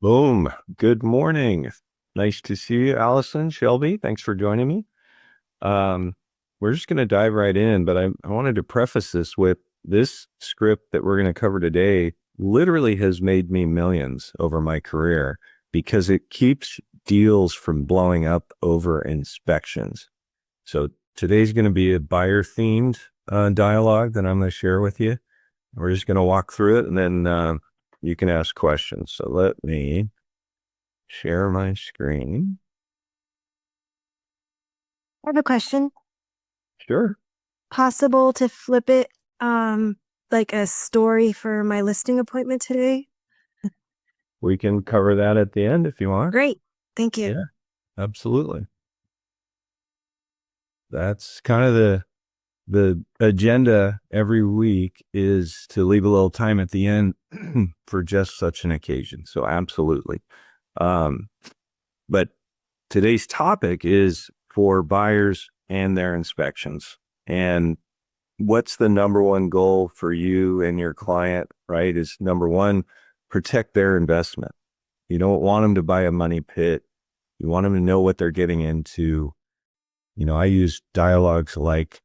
Boom. Good morning. Nice to see you, Allison, Shelby. Thanks for joining me. Um, we're just going to dive right in, but I wanted to preface this with this script that we're going to cover today literally has made me millions over my career because it keeps deals from blowing up over inspections. So today's going to be a buyer themed dialogue that I'm going to share with you. We're just going to walk through it and then you can ask questions. So let me share my screen. I have a question. Sure. Possible to flip it like a story for my listing appointment today? We can cover that at the end if you want. Great. Thank you. Yeah, absolutely. That's kind of the agenda every week is to leave a little time at the end for just such an occasion. So absolutely. Um, but today's topic is for buyers and their inspections. And what's the number one goal for you and your client, right? Is number one, protect their investment. You don't want them to buy a money pit. You want them to know what they're getting into. I use dialogues like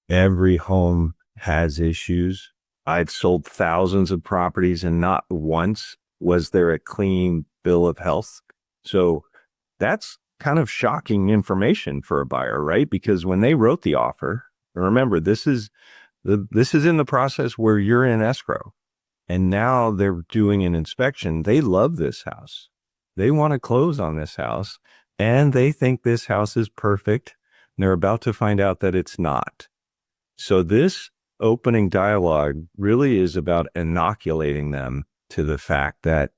every home has issues. I've sold thousands of properties and not once was there a clean bill of health. So that's kind of shocking information for a buyer, right? Because when they wrote the offer, remember, this is in the process where you're in escrow and now they're doing an inspection. They love this house. They want to close on this house and they think this house is perfect. And they're about to find out that it's not. So this opening dialogue really is about inoculating them to the fact that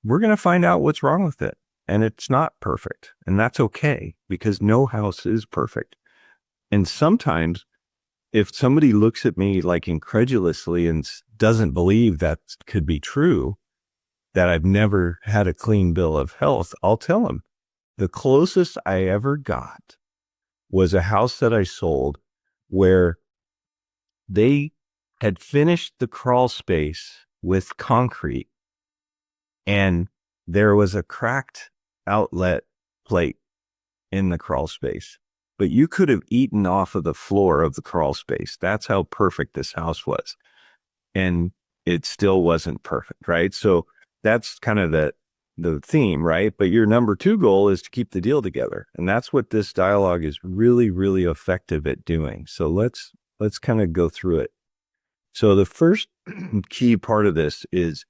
we're going to find out what's wrong with it. And it's not perfect. And that's okay because no house is perfect. And sometimes if somebody looks at me like incredulously and doesn't believe that could be true, that I've never had a clean bill of health, I'll tell them the closest I ever got was a house that I sold where they had finished the crawl space with concrete and there was a cracked outlet plate in the crawl space, but you could have eaten off of the floor of the crawl space. That's how perfect this house was. And it still wasn't perfect, right? So that's kind of the theme, right? But your number two goal is to keep the deal together. And that's what this dialogue is really, really effective at doing. So let's kind of go through it. So the first key part of this is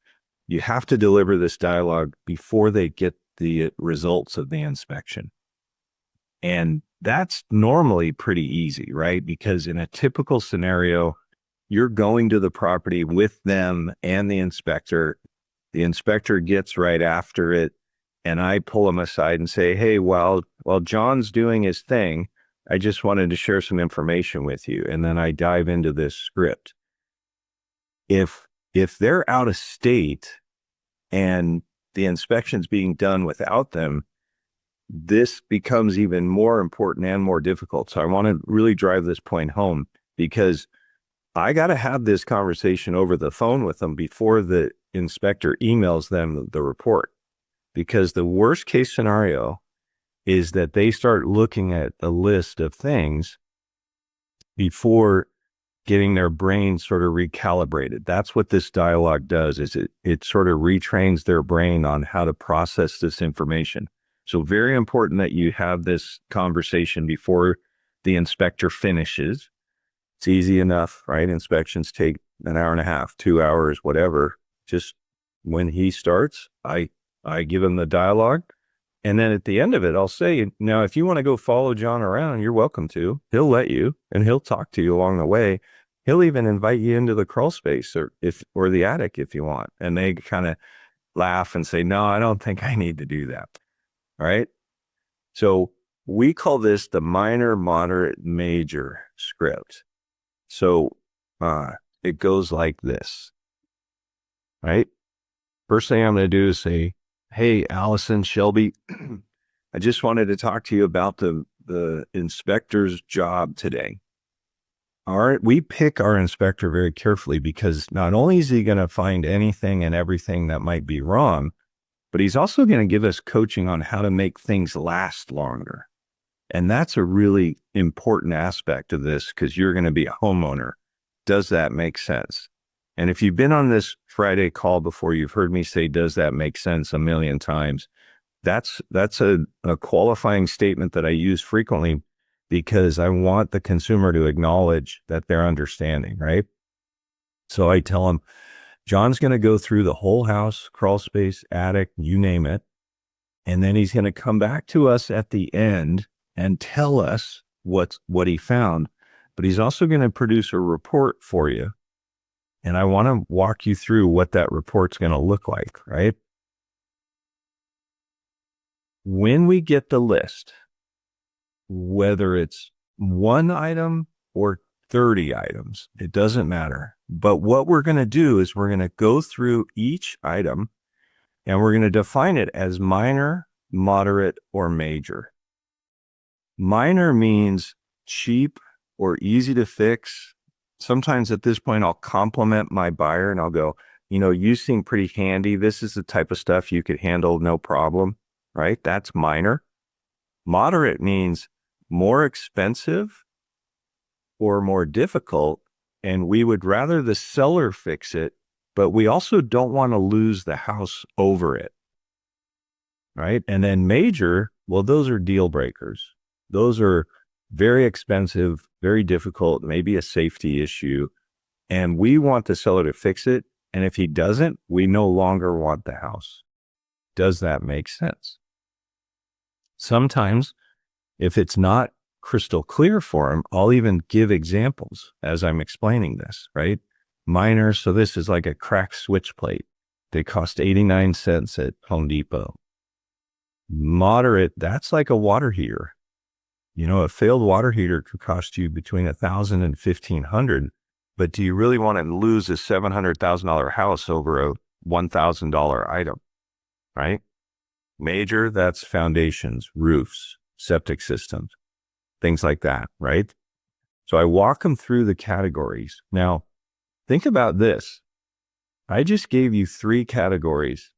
you have to deliver this dialogue before they get the results of the inspection. And that's normally pretty easy, right? Because in a typical scenario, you're going to the property with them and the inspector. The inspector gets right after it. And I pull them aside and say, hey, while John's doing his thing, I just wanted to share some information with you. And then I dive into this script. If they're out of state and the inspection's being done without them, this becomes even more important and more difficult. So I want to really drive this point home because I got to have this conversation over the phone with them before the inspector emails them the report. Because the worst case scenario is that they start looking at a list of things before getting their brain sort of recalibrated. That's what this dialogue does, is it sort of retrains their brain on how to process this information. So very important that you have this conversation before the inspector finishes. It's easy enough, right? Inspections take an hour and a half, 2 hours, whatever. Just when he starts, I give him the dialogue. And then at the end of it, I'll say, now, if you want to go follow John around, you're welcome to. He'll let you and he'll talk to you along the way. He'll even invite you into the crawl space or the attic if you want. And they kind of laugh and say, no, I don't think I need to do that. All right. So we call this the minor, moderate, major script. So it goes like this, right? First thing I'm going to do is say, hey, Allison, Shelby, I just wanted to talk to you about the inspector's job today. All right, we pick our inspector very carefully because not only is he going to find anything and everything that might be wrong, but he's also going to give us coaching on how to make things last longer. And that's a really important aspect of this because you're going to be a homeowner. Does that make sense? And if you've been on this Friday call before, you've heard me say, does that make sense a million times? That's a qualifying statement that I use frequently because I want the consumer to acknowledge that they're understanding, right? So I tell them, John's going to go through the whole house, crawl space, attic, you name it. And then he's going to come back to us at the end and tell us what he found. But he's also going to produce a report for you. And I want to walk you through what that report's going to look like, right? When we get the list, whether it's one item or 30 items, it doesn't matter. But what we're going to do is we're going to go through each item and we're going to define it as minor, moderate, or major. Minor means cheap or easy to fix. Sometimes at this point, I'll compliment my buyer and I'll go, you seem pretty handy. This is the type of stuff you could handle, no problem, right? That's minor. Moderate means more expensive or more difficult, and we would rather the seller fix it, but we also don't want to lose the house over it, right? And then major, well, those are deal breakers. Those are very expensive, very difficult, maybe a safety issue, and we want the seller to fix it. And if he doesn't, we no longer want the house. Does that make sense? Sometimes, if it's not crystal clear for him, I'll even give examples as I'm explaining this, right? Minor, so this is like a cracked switch plate. They cost 89 cents at Home Depot. Moderate, that's like a water heater. A failed water heater could cost you between $1,000 and $1,500, but do you really want to lose a $700,000 house over a $1,000 item, right? Major, that's foundations, roofs, septic systems, things like that, right? So I walk them through the categories. Now, think about this. I just gave you 3 categories.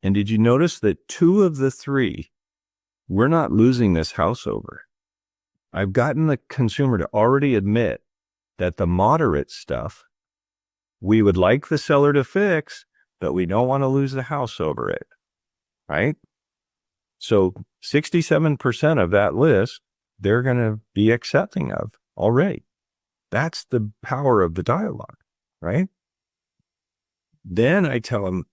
And did you notice that 2 of the 3, we're not losing this house over? I've gotten the consumer to already admit that the moderate stuff, we would like the seller to fix, but we don't want to lose the house over it, right? So 67% of that list, they're going to be accepting of already. That's the power of the dialogue, right? Then I tell them,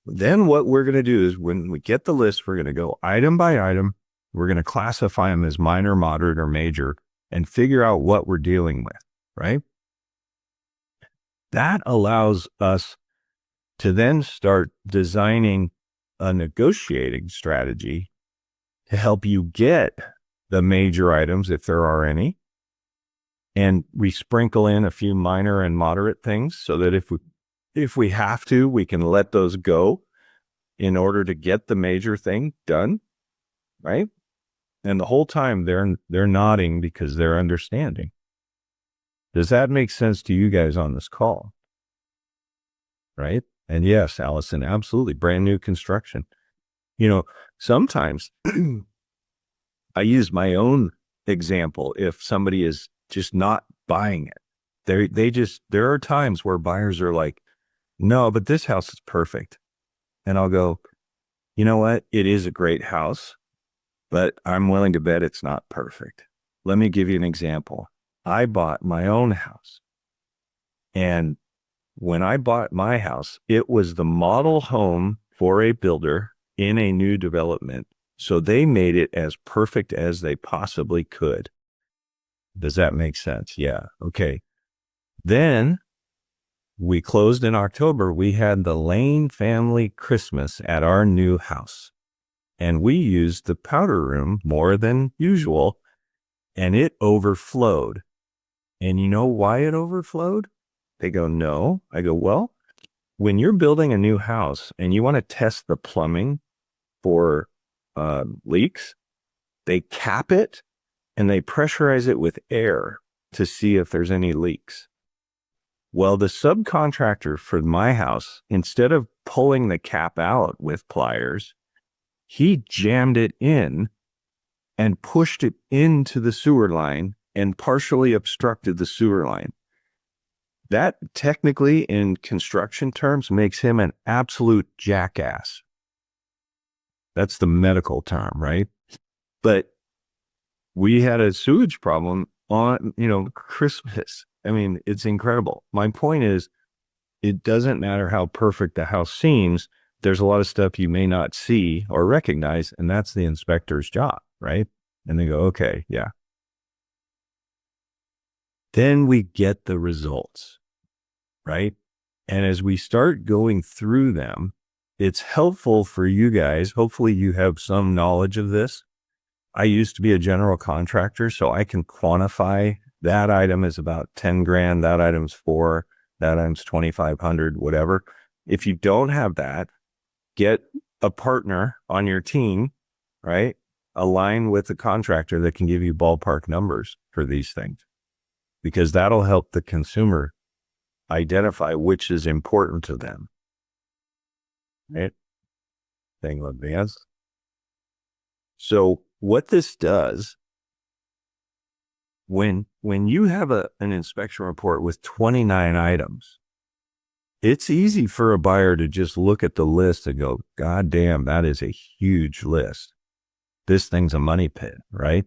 then what we're going to do is when we get the list, we're going to go item by item. We're going to classify them as minor, moderate, or major and figure out what we're dealing with, right? That allows us to then start designing a negotiating strategy to help you get the major items, if there are any. And we sprinkle in a few minor and moderate things so that if we have to, we can let those go in order to get the major thing done, right? And the whole time they're nodding because they're understanding. Does that make sense to you guys on this call? Right? And yes, Allison, absolutely. Brand new construction. Sometimes I use my own example. If somebody is just not buying it, there are times where buyers are like, no, but this house is perfect. And I'll go, you know what? It is a great house, but I'm willing to bet it's not perfect. Let me give you an example. I bought my own house. And when I bought my house, it was the model home for a builder in a new development. So they made it as perfect as they possibly could. Does that make sense? Yeah. Okay. Then we closed in October. We had the Laine family Christmas at our new house. And we used the powder room more than usual. And it overflowed. And you know why it overflowed? They go, no. I go, well, when you're building a new house and you want to test the plumbing for leaks, they cap it and they pressurize it with air to see if there's any leaks. Well, the subcontractor for my house, instead of pulling the cap out with pliers, he jammed it in and pushed it into the sewer line and partially obstructed the sewer line. That technically, in construction terms, makes him an absolute jackass. That's the medical term, right? But we had a sewage problem on, Christmas. I mean, it's incredible. My point is, it doesn't matter how perfect the house seems. There's a lot of stuff you may not see or recognize, and that's the inspector's job, right? And they go, okay, yeah. Then we get the results, right? And as we start going through them, it's helpful for you guys. Hopefully you have some knowledge of this. I used to be a general contractor, so I can quantify that item is about 10 grand, that item's 4, that item's 2,500, whatever. If you don't have that, get a partner on your team, right? Align with a contractor that can give you ballpark numbers for these things, because that'll help the consumer identify which is important to them. Right? Thing will advance. So what this does, when you have an inspection report with 29 items, it's easy for a buyer to just look at the list and go, God damn, that is a huge list. This thing's a money pit, right?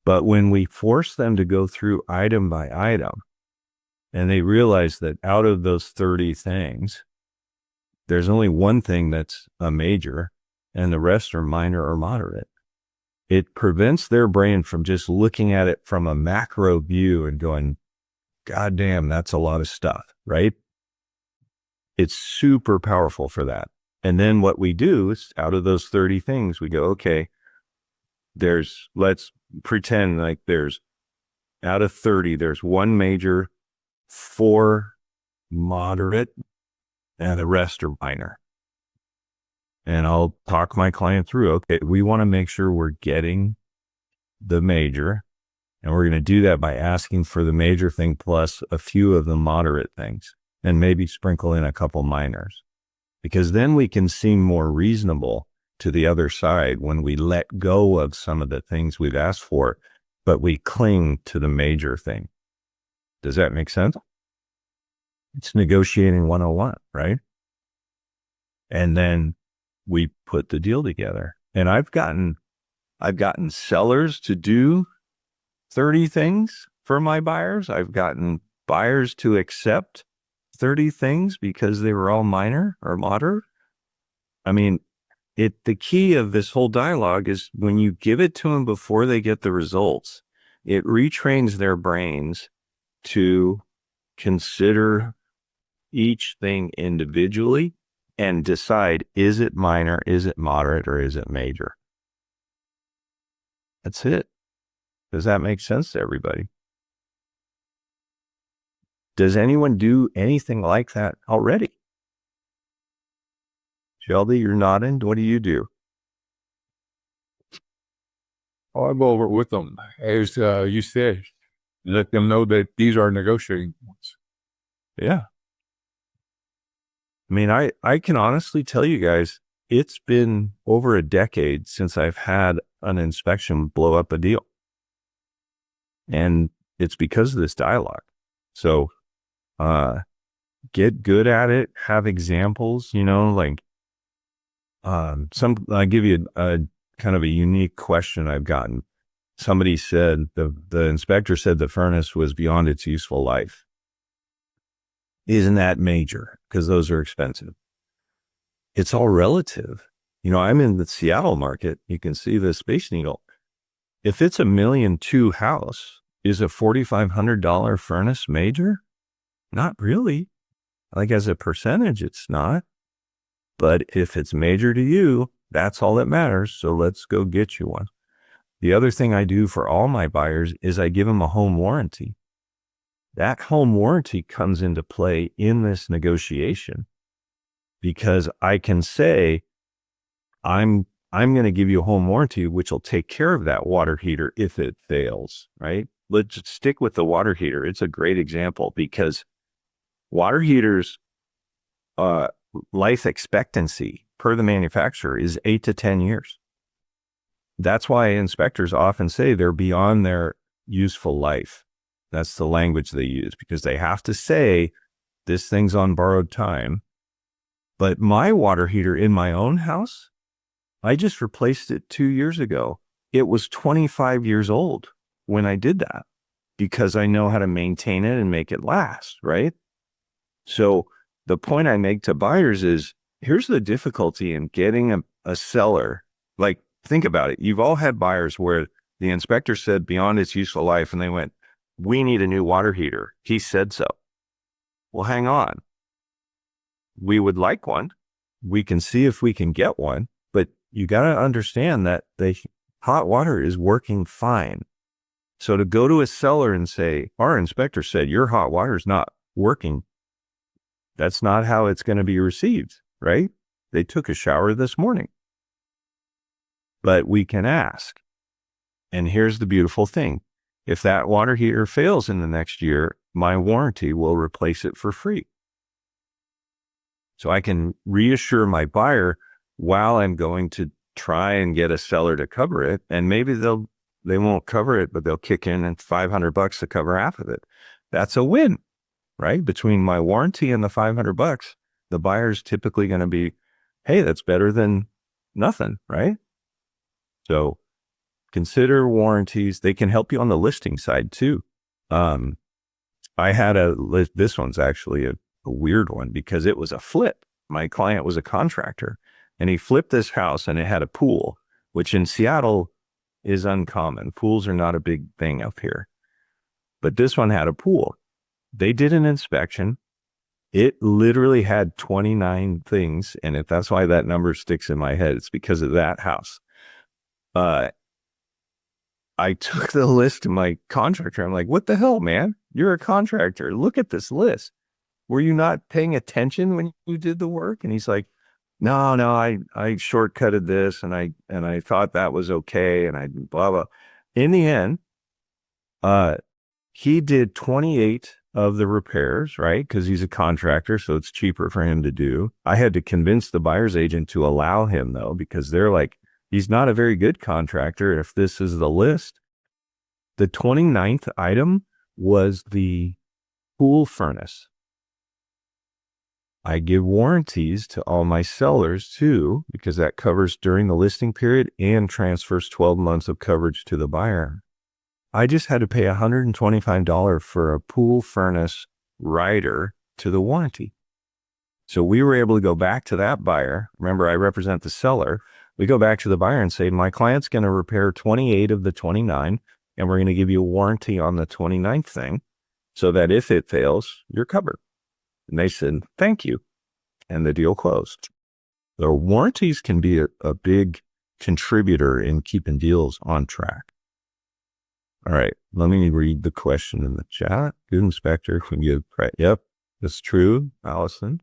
But when we force them to go through item by item, and they realize that out of those 30 things, there's only one thing that's a major and the rest are minor or moderate. It prevents their brain from just looking at it from a macro view and going, God damn, that's a lot of stuff, right? It's super powerful for that. And then what we do is, out of those 30 things, we go, okay, let's pretend like out of 30, there's one major, 4 moderate, and the rest are minor. And I'll talk my client through, okay, we want to make sure we're getting the major, and we're going to do that by asking for the major thing plus a few of the moderate things, and maybe sprinkle in a couple minors, because then we can seem more reasonable to the other side when we let go of some of the things we've asked for, but we cling to the major thing. Does that make sense? It's negotiating 101, right? And then we put the deal together. And I've gotten sellers to do 30 things for my buyers. I've gotten buyers to accept 30 things because they were all minor or moderate. I mean, the key of this whole dialogue is when you give it to them before they get the results, it retrains their brains to consider each thing individually and decide, is it minor, is it moderate, or is it major? That's it. Does that make sense to everybody? Does anyone do anything like that already? Shelby, you're nodding. What do you do? I'll go over it with them. As you said, let them know that these are negotiating points. Yeah. I mean, I can honestly tell you guys, it's been over a decade since I've had an inspection blow up a deal. And it's because of this dialogue. So, get good at it, have examples, like, I'll give you a kind of a unique question I've gotten. Somebody said, the inspector said the furnace was beyond its useful life. Isn't that major? Because those are expensive. It's all relative. I'm in the Seattle market. You can see the Space Needle. If it's $1.2 million house, is a $4,500 furnace major? Not really. Like, as a percentage, it's not. But if it's major to you, that's all that matters. So let's go get you one. The other thing I do for all my buyers is I give them a home warranty. That home warranty comes into play in this negotiation, because I can say, I'm going to give you a home warranty, which will take care of that water heater if it fails, right? let's just stick with the water heater. It's a great example because water heaters, life expectancy per the manufacturer is 8 to 10 years. That's why inspectors often say they're beyond their useful life. That's the language they use because they have to say this thing's on borrowed time. But my water heater in my own house, I just replaced it 2 years ago. It was 25 years old when I did that because I know how to maintain it and make it last, right? So the point I make to buyers is here's the difficulty in getting a seller. Like, think about it. You've all had buyers where the inspector said beyond its useful life and they went, we need a new water heater. He said so. Well, hang on. We would like one. We can see if we can get one, but you got to understand that the hot water is working fine. So to go to a seller and say, our inspector said your hot water is not working, that's not how it's going to be received, right? They took a shower this morning. But we can ask. And here's the beautiful thing. If that water heater fails in the next year, my warranty will replace it for free. So I can reassure my buyer while I'm going to try and get a seller to cover it. And maybe they won't cover it, but they'll kick in and $500 to cover half of it. That's a win, right? Between my warranty and the $500, the buyer's typically going to be, hey, that's better than nothing, right? So consider warranties. They can help you on the listing side too. I had this one's actually a weird one because it was a flip. My client was a contractor and he flipped this house and it had a pool, which in Seattle is uncommon. Pools are not a big thing up here, but this one had a pool. They did an inspection. It literally had 29 things in it. That's why that number sticks in my head. It's because of that house. I took the list to my contractor. I'm like, what the hell, man? You're a contractor. Look at this list. Were you not paying attention when you did the work? And he's like, no, I shortcutted this and I thought that was okay. And I blah, blah. In the end, he did 28 of the repairs, right? Because he's a contractor, so it's cheaper for him to do. I had to convince the buyer's agent to allow him though, because they're like, he's not a very good contractor if this is the list. The 29th item was the pool furnace. I give warranties to all my sellers too, because that covers during the listing period and transfers 12 months of coverage to the buyer. I just had to pay $125 for a pool furnace rider to the warranty. So we were able to go back to that buyer. Remember, I represent the seller. We go back to the buyer and say, my client's going to repair 28 of the 29, and we're going to give you a warranty on the 29th thing so that if it fails, you're covered. And they said, thank you. And the deal closed. The warranties can be a big contributor in keeping deals on track. All right, let me read the question in the chat. Good inspector can give credit. Yep, that's true, Allison.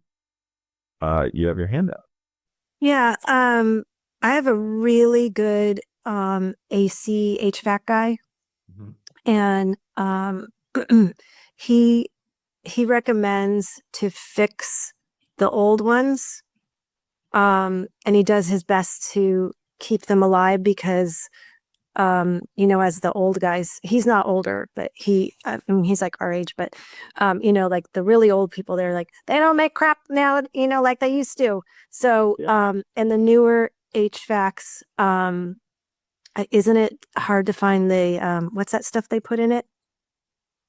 You have your hand up. Yeah, I have a really good AC HVAC guy, and he recommends to fix the old ones, and he does his best to keep them alive because as the old guys, he's not older, but I mean, he's like our age, but, like the really old people, they're like, they don't make crap now, like they used to. So, and the newer HVACs, isn't it hard to find the, what's that stuff they put in it?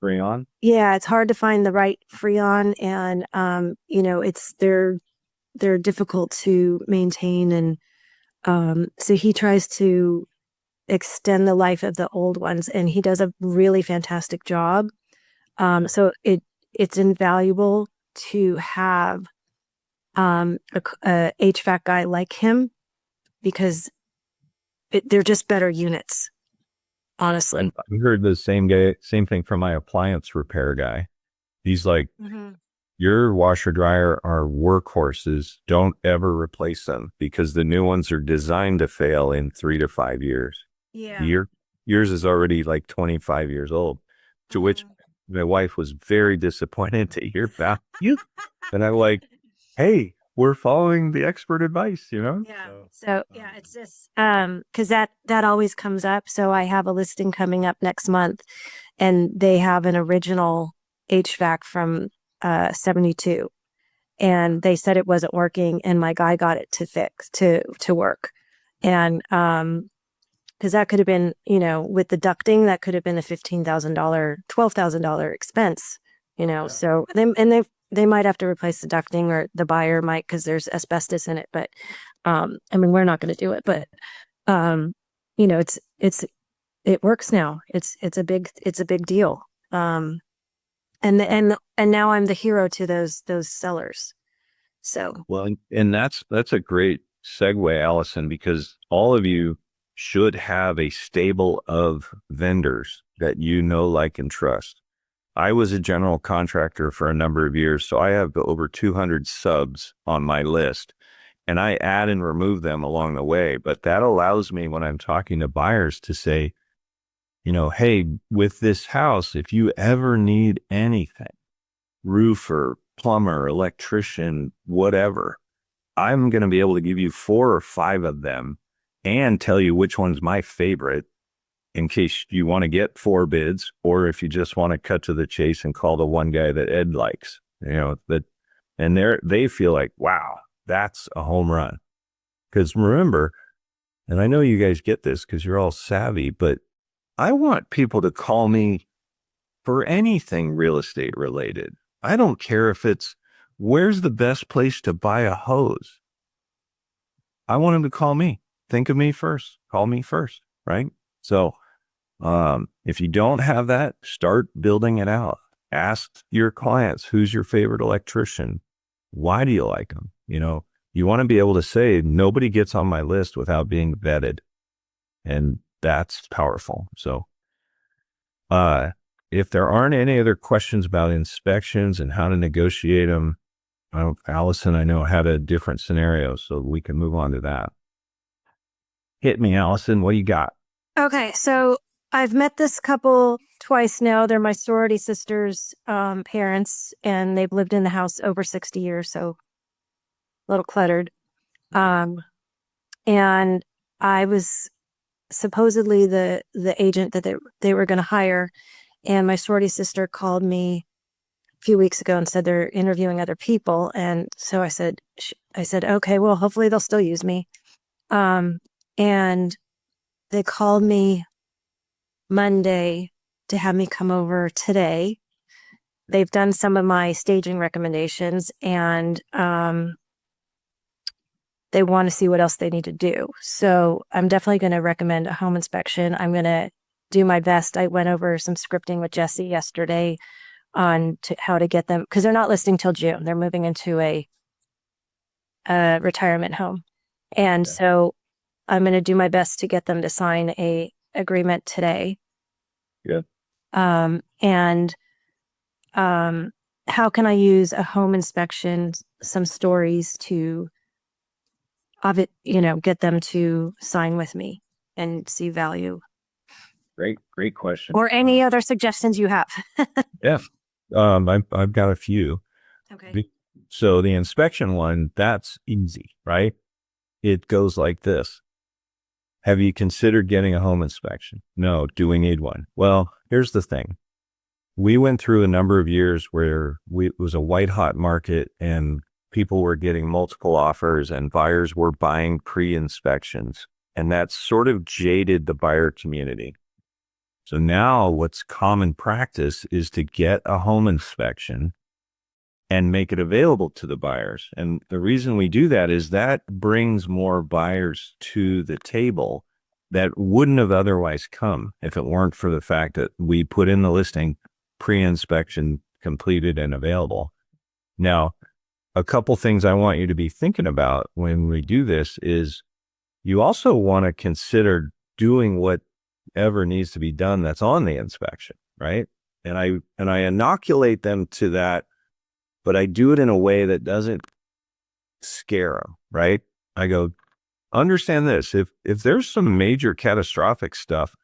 Freon? Yeah, it's hard to find the right Freon and, they're difficult to maintain. And, so he tries to extend the life of the old ones, and he does a really fantastic job. So it's invaluable to have a HVAC guy like him because they're just better units, honestly. And I heard the same thing from my appliance repair guy. He's like, your washer dryer are workhorses. Don't ever replace them because the new ones are designed to fail in 3 to 5 years. Yeah. Yours is already like 25 years old. To which my wife was very disappointed to hear about you. And I'm like, hey, we're following the expert advice, you know? Yeah. So yeah, it's just because that always comes up. So I have a listing coming up next month, and they have an original HVAC from 72, and they said it wasn't working, and my guy got it to work, and because that could have been, with the ducting, that could have been a $15,000, $12,000 expense, Yeah. So they might have to replace the ducting, or the buyer might, because there's asbestos in it. But I mean, we're not going to do it. But it works now. It's a big deal. And now I'm the hero to those sellers. So Well, and that's a great segue, Allison, because all of you should have a stable of vendors that you know, like, and trust. I was a general contractor for a number of years, so I have over 200 subs on my list, and I add and remove them along the way. But that allows me, when I'm talking to buyers, to say, hey, with this house, if you ever need anything, roofer, plumber, electrician, whatever, I'm going to be able to give you 4 or 5 of them and tell you which one's my favorite, in case you want to get 4 bids, or if you just want to cut to the chase and call the one guy that Ed likes, and they feel like, wow, that's a home run. Because remember, and I know you guys get this because you're all savvy, but I want people to call me for anything real estate related. I don't care if it's, where's the best place to buy a hose? I want them to call me. Think of me first. Call me first, right? So if you don't have that, start building it out. Ask your clients, who's your favorite electrician? Why do you like them? You want to be able to say, nobody gets on my list without being vetted. And that's powerful. So if there aren't any other questions about inspections and how to negotiate them, Allison, I know, had a different scenario, so we can move on to that. Hit me, Allison. What do you got? okay, so I've met this couple twice now. They're my sorority sister's parents, and they've lived in the house over 60 years, so a little cluttered. And I was supposedly the agent that they were going to hire, and my sorority sister called me a few weeks ago and said they're interviewing other people. And so I said, okay, well, hopefully they'll still use me. And they called me Monday to have me come over today. They've done some of my staging recommendations, and they want to see what else they need to do. So I'm definitely going to recommend a home inspection. I'm going to do my best. I went over some scripting with Jesse yesterday on how to get them, because they're not listing till June. They're moving into a retirement home. And so I'm going to do my best to get them to sign a agreement today. Yeah. How can I use a home inspection, some stories to get them to sign with me and see value? Great question. Or any other suggestions you have? Yeah. I've got a few. Okay. So the inspection one, that's easy, right? It goes like this. Have you considered getting a home inspection? No. Do we need one? Well, here's the thing. We went through a number of years where it was a white hot market, and people were getting multiple offers, and buyers were buying pre-inspections, and that sort of jaded the buyer community. So now what's common practice is to get a home inspection and make it available to the buyers. And the reason we do that is that brings more buyers to the table that wouldn't have otherwise come if it weren't for the fact that we put in the listing pre-inspection completed and available. Now, a couple things I want you to be thinking about when we do this is you also want to consider doing whatever needs to be done that's on the inspection, right? And I inoculate them to that, but I do it in a way that doesn't scare them, right? I go, understand this, if there's some major catastrophic stuff,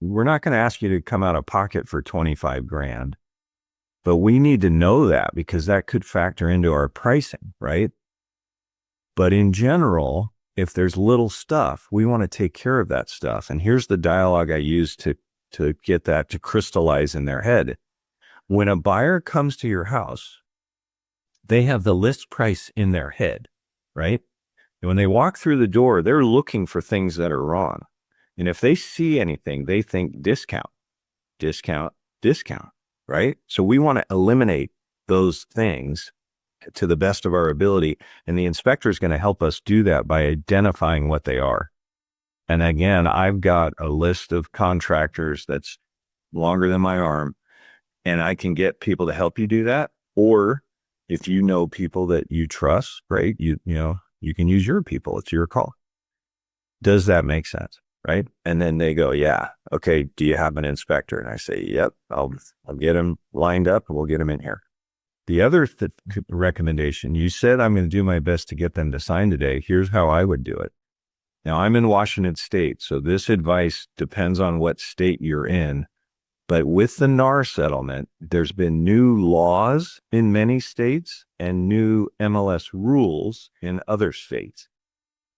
we're not going to ask you to come out of pocket for 25 grand, but we need to know that because that could factor into our pricing, right? But in general, if there's little stuff, we want to take care of that stuff. And here's the dialogue I use to get that to crystallize in their head. When a buyer comes to your house, they have the list price in their head, right? And when they walk through the door, they're looking for things that are wrong. And if they see anything, they think discount, discount, discount, right? So we want to eliminate those things to the best of our ability. And the inspector is going to help us do that by identifying what they are. And again, I've got a list of contractors that's longer than my arm, and I can get people to help you do that. Or if you know people that you trust, great, you know, you can use your people. It's your call. Does that make sense? Right? And then they go, yeah, okay, do you have an inspector? And I say, yep, I'll get him lined up and we'll get him in here. The other recommendation, you said I'm going to do my best to get them to sign today. Here's how I would do it. Now, I'm in Washington State, so this advice depends on what state you're in. But with the NAR settlement, there's been new laws in many states and new MLS rules in other states.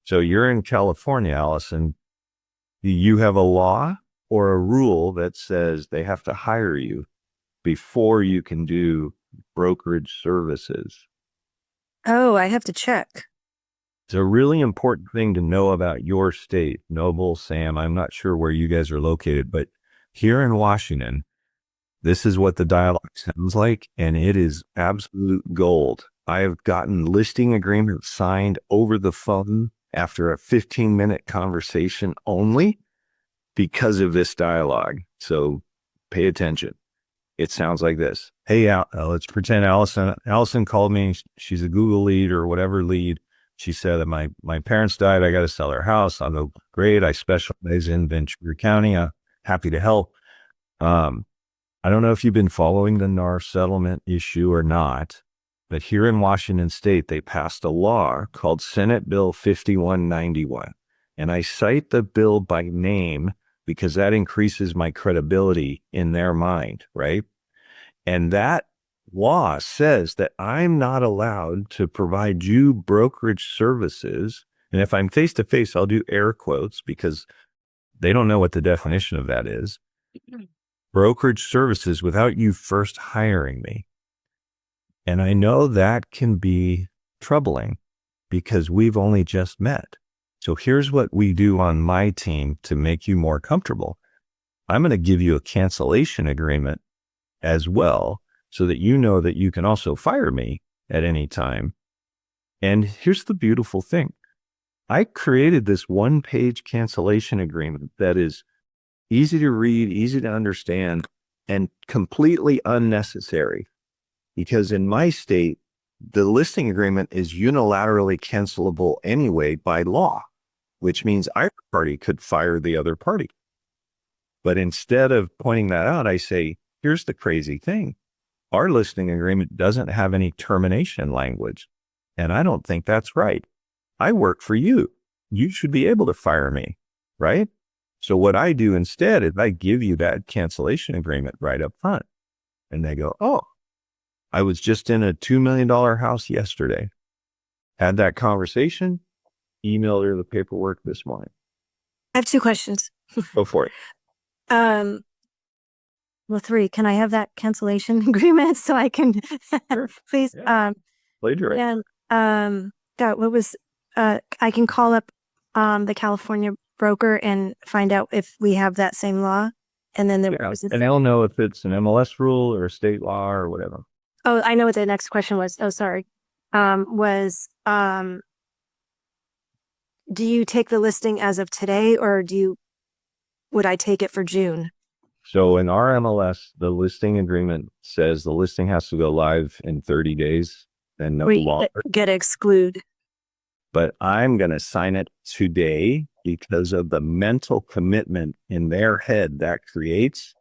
So you're in California, Allison. Do you have a law or a rule that says they have to hire you before you can do brokerage services? Oh, I have to check. It's a really important thing to know about your state. Noble, Sam, I'm not sure where you guys are located, but here in Washington, this is what the dialogue sounds like, and it is absolute gold. I have gotten listing agreements signed over the phone after a 15-minute conversation only because of this dialogue. So pay attention. It sounds like this. Hey, let's pretend Allison called me. She's a Google lead or whatever lead. She said that my parents died. I got to sell their house. I'll go, great. I specialize in Ventura County. I'm happy to help. I don't know if you've been following the NAR settlement issue or not, but here in Washington State, they passed a law called Senate Bill 5191. And I cite the bill by name because that increases my credibility in their mind, right? And that law says that I'm not allowed to provide you brokerage services. And if I'm face to face, I'll do air quotes because they don't know what the definition of that is. Brokerage services without you first hiring me. And I know that can be troubling because we've only just met. So here's what we do on my team to make you more comfortable. I'm going to give you a cancellation agreement as well so that you know that you can also fire me at any time. And here's the beautiful thing. I created this one-page cancellation agreement that is easy to read, easy to understand, and completely unnecessary. Because in my state, the listing agreement is unilaterally cancelable anyway by law, which means either party could fire the other party. But instead of pointing that out, I say, here's the crazy thing. Our listing agreement doesn't have any termination language. And I don't think that's right. I work for you. You should be able to fire me, right? So what I do instead is I give you that cancellation agreement right up front. And they go, oh, I was just in a $2 million house yesterday. Had that conversation, emailed her the paperwork this morning. I have two questions. Go for it. Well, three. Can I have that cancellation agreement so I can please? Yeah. Plagiarize. And what was I can call up the California broker and find out if we have that same law, and then and they'll know if it's an MLS rule or a state law or whatever. Oh, I know what the next question was. Oh, sorry. Do you take the listing as of today, or would I take it for June? So in our MLS, the listing agreement says the listing has to go live in 30 days and no longer. Get exclude. But I'm going to sign it today because of the mental commitment in their head that creates.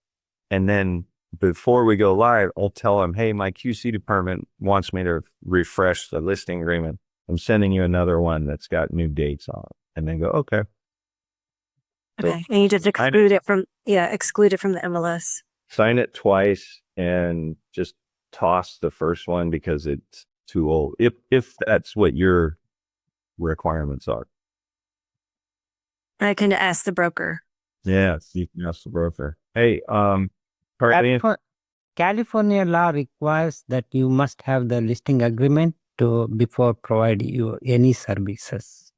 And then before we go live, I'll tell them, hey, my QC department wants me to refresh the listing agreement. I'm sending you another one that's got new dates on it. And then go, okay. Okay. And you just exclude it from the MLS. Sign it twice and just toss the first one because it's too old. If that's what your requirements are. I can ask the broker. Yes, you can ask the broker. Hey, Carly, California law requires that you must have the listing agreement before provide you any services.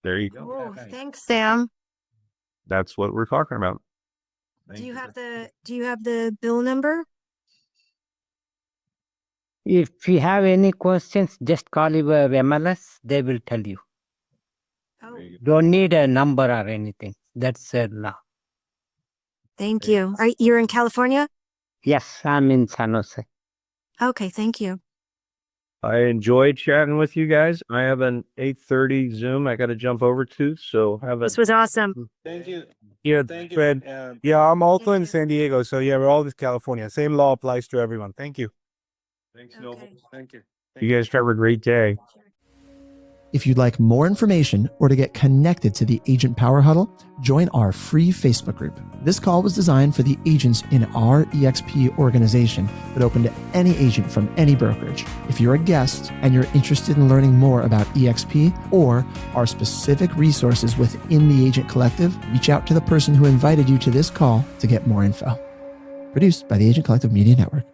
there you go. Oh, thanks, Sam. That's what we're talking about. Do you have the bill number? If you have any questions, just call your MLS. They will tell you. Oh, Don't need a number or anything. That's a law. thank you. You're in California? Yes, I'm in San Jose. Okay, thank you. I enjoyed chatting with you guys. I have an 8:30 Zoom I got to jump over to, so have a This was awesome. Thank you. Yeah, Thank you. Fred. And Yeah, I'm also in you. San Diego, so yeah, we're all in California. Same law applies to everyone. Thank you. thanks, Okay. Noble. Thank you. you guys have a great day. If you'd like more information or to get connected to the Agent Power Huddle, join our free Facebook group. This call was designed for the agents in our EXP organization, but open to any agent from any brokerage. If you're a guest and you're interested in learning more about EXP or our specific resources within the Agent Collective, reach out to the person who invited you to this call to get more info. Produced by the Agent Collective Media Network.